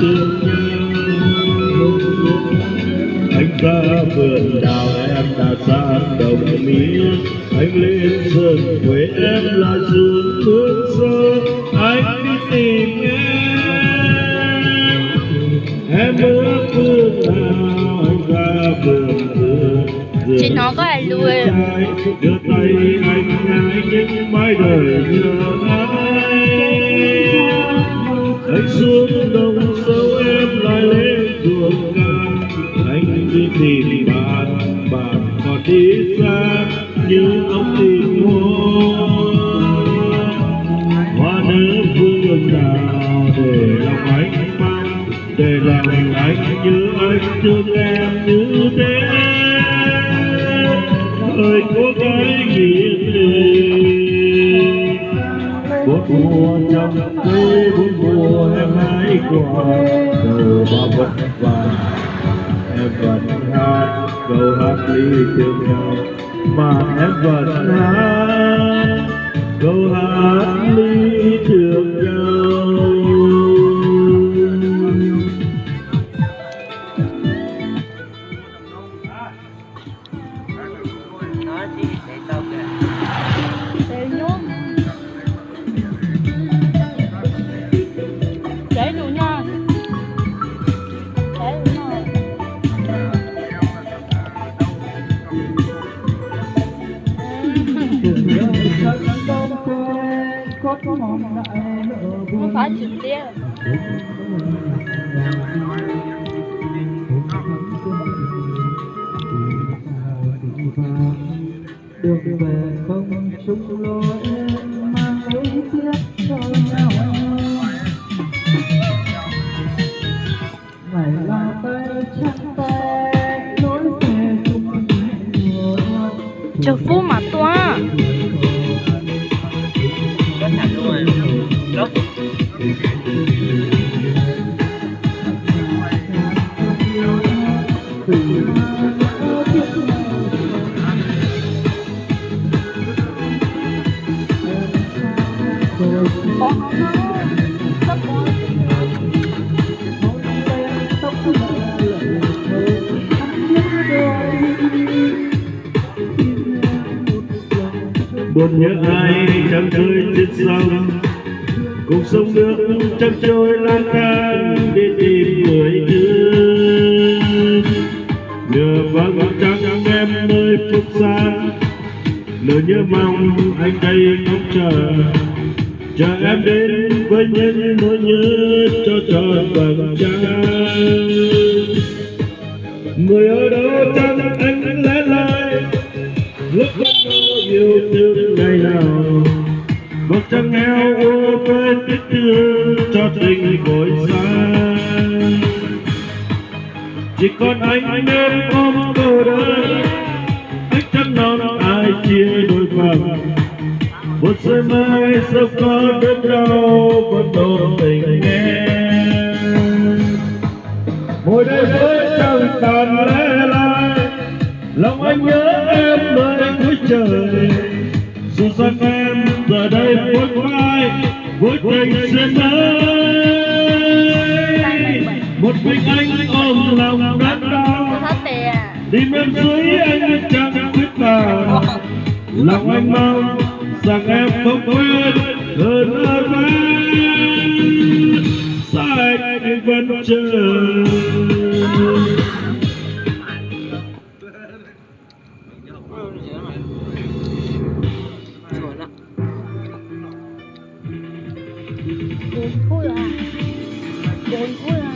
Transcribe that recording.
thương nhau. Anh ra vườn đào em đã ra đồng mía, anh lên rừng quê em là rừng nước sơ. Anh đi tìm em ở phương nào, anh ra vườn chị nó có ai lùi đưa tay anh nhái những mái đời nhớ anh xuống đồng sâu em lại lên ruộng cạn. Anh đi tìm bạn còn đi xa như ông tìm hoa nở phương nào để lòng anh mang, để lòng anh như anh thương em như thế. Ơi có cái nghĩa tình bốn mùa trong cây, bốn mùa em hái quả đầu bao vất vả em vẫn hát câu hát ly thương nhau, mà em vẫn hát câu hát ly thương nhau. Không phải trực tiếp. Đường về không chung lối mang lấy tiếc cho nhau. Ngày là tay trắng tay nối về cùng người. Chờ phú mà toa. Buồn nhớ ai chẳng rơi trên sông, cuộc sông nước chẳng trôi lang thang đi tìm người thương. Nhờ vắng trắng em nơi phút xa, nỗi nhớ mong anh đây không chờ em đến với những nỗi nhớ cho tròn vầng trăng. Người ở đâu chẳng anh lẽ lại lúc yêu thương ngày nào, bậc trăng nghèo ô quên tiếc thương cho tình vội xa. Chỉ còn anh em ôm cô đơn, anh trăng non ai chia đôi phần. Một sớm mai sớm có đớn đau vẫn đồn tình em. Ngồi đây với trăng tàn lẽ lại, lòng anh nhớ em nơi cuối trời. Dù rằng em giờ đây vội vai vui tình xuyên ấy, một mình anh ôm lòng đớn đau. Tìm em dưới anh chẳng biết vào, lòng anh mong rằng em không quên hơn anh. Xa anh nhưng vẫn chờ. Buồn vui à? Buồn vui à?